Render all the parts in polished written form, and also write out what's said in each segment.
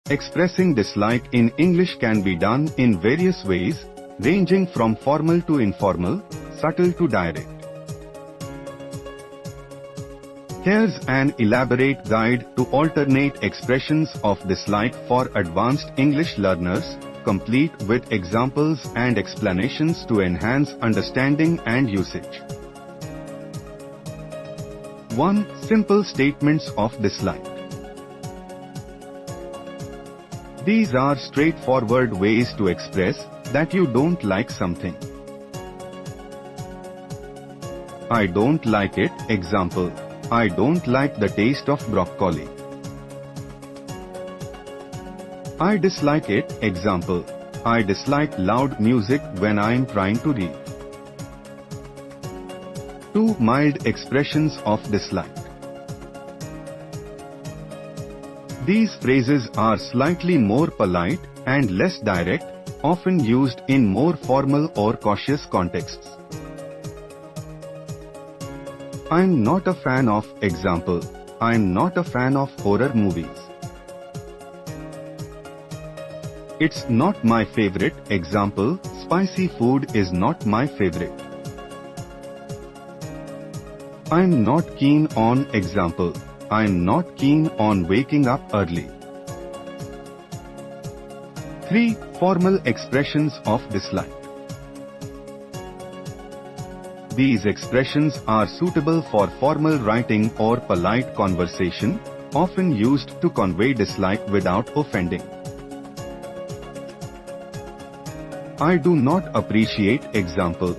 Expressing dislike in English can be done in various ways, ranging from formal to informal, subtle to direct. Here's an elaborate guide to alternate expressions of dislike for advanced English learners, complete with examples and explanations to enhance understanding and usage. 1. Simple statements of dislike. These are straightforward ways to express that you don't like something. I don't like it. Example: I don't like the taste of broccoli. I dislike it. Example: I dislike loud music when I am trying to read. 2. Mild expressions of dislike. These phrases are slightly more polite and less direct, often used in more formal or cautious contexts. I'm not a fan of. Example: I'm not a fan of horror movies. It's not my favorite. Example: spicy food is not my favorite. I'm not keen on. Example: I'm not keen on waking up early. 3. Formal expressions of dislike. These expressions are suitable for formal writing or polite conversation, often used to convey dislike without offending. I do not appreciate. Example: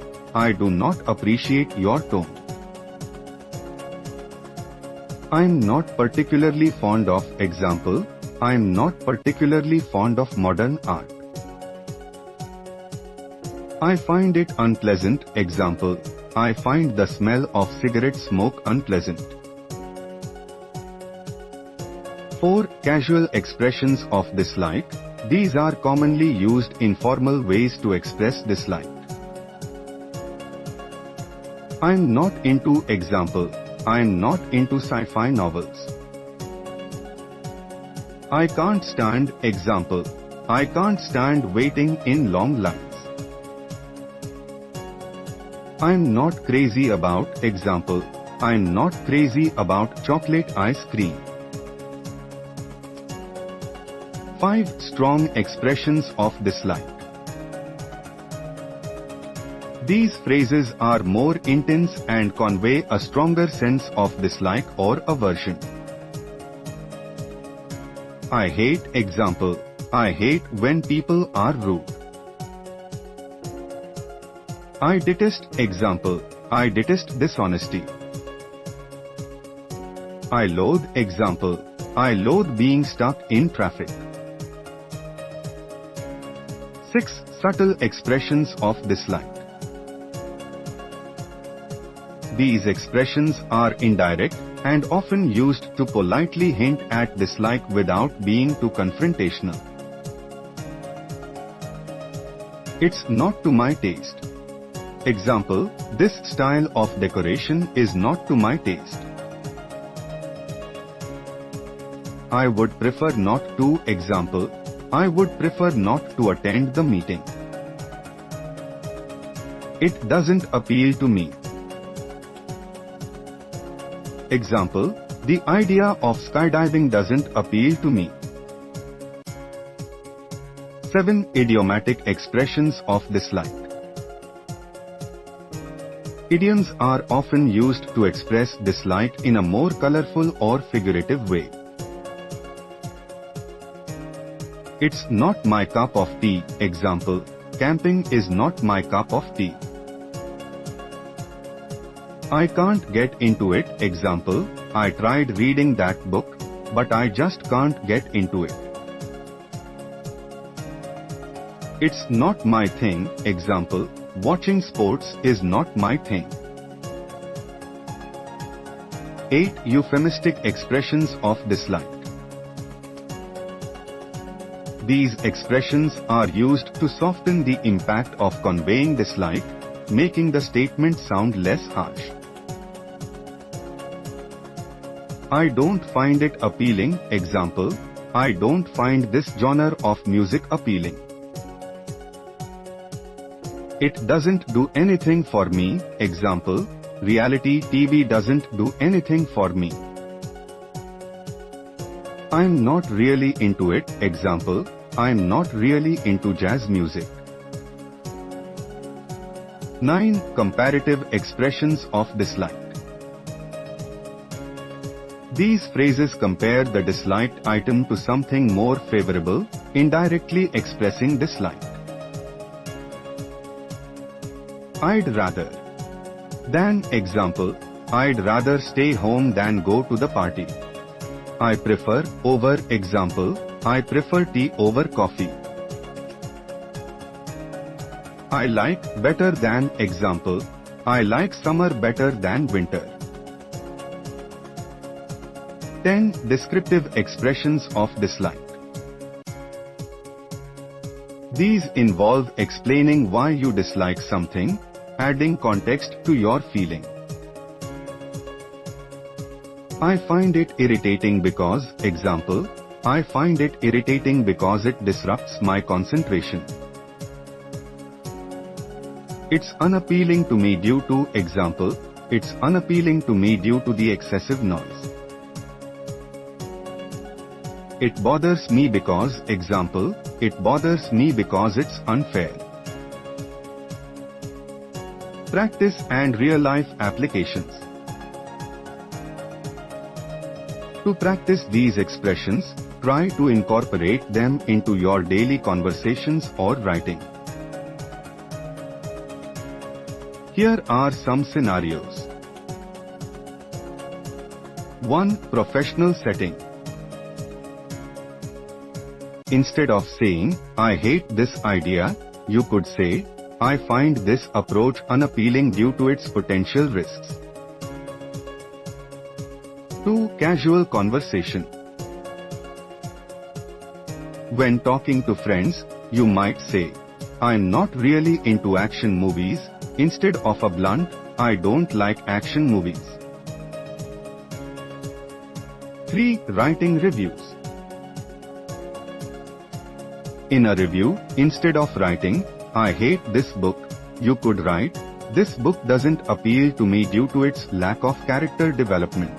I do not appreciate your tone. I'm not particularly fond of. Example: I'm not particularly fond of modern art. I find it unpleasant. Example: I find the smell of cigarette smoke unpleasant. 4. Casual expressions of dislike. These are commonly used in formal ways to express dislike. I'm not into. Example: I'm not into sci-fi novels. I can't stand. Example: I can't stand waiting in long lines. I'm not crazy about. Example: I'm not crazy about chocolate ice cream. 5. Strong expressions of dislike. These phrases are more intense and convey a stronger sense of dislike or aversion. I hate. Example: I hate when people are rude. I detest. Example: I detest dishonesty. I loathe. Example: I loathe being stuck in traffic. 6. Subtle expressions of dislike. These expressions are indirect and often used to politely hint at dislike without being too confrontational. It's not to my taste. Example: this style of decoration is not to my taste. I would prefer not to. Example: I would prefer not to attend the meeting. It doesn't appeal to me. Example: the idea of skydiving doesn't appeal to me. 7. Idiomatic expressions of dislike. Idioms are often used to express dislike in a more colorful or figurative way. It's not my cup of tea. Example: camping is not my cup of tea. I can't get into it. Example: I tried reading that book, but I just can't get into it. It's not my thing. Example: watching sports is not my thing. 8. Euphemistic expressions of dislike. These expressions are used to soften the impact of conveying dislike, making the statement sound less harsh. I don't find it appealing. Example: I don't find this genre of music appealing. It doesn't do anything for me. Example, reality TV doesn't do anything for me. I'm not really into it. Example, I'm not really into jazz music. 9. Comparative expressions of dislike. These phrases compare the disliked item to something more favorable, indirectly expressing dislike. I'd rather than. Example, I'd rather stay home than go to the party. I prefer over. Example, I prefer tea over coffee. I like better than. Example, I like summer better than winter. 10. Descriptive expressions of dislike. These involve explaining why you dislike something, adding context to your feeling. I find it irritating because. Example, I find it irritating because it disrupts my concentration. It's unappealing to me due to. Example, it's unappealing to me due to the excessive noise. It bothers me because. Example, it bothers me because it's unfair. Practice and real-life applications. To practice these expressions, try to incorporate them into your daily conversations or writing. Here are some scenarios. 1. Professional setting. Instead of saying, I hate this idea, you could say, I find this approach unappealing due to its potential risks. 2. Casual conversation. When talking to friends, you might say, I'm not really into action movies, instead of a blunt, I don't like action movies. 3. Writing reviews. In a review, instead of writing, I hate this book, you could write, this book doesn't appeal to me due to its lack of character development.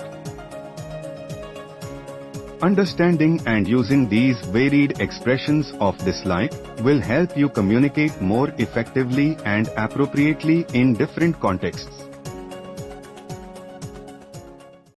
Understanding and using these varied expressions of dislike will help you communicate more effectively and appropriately in different contexts.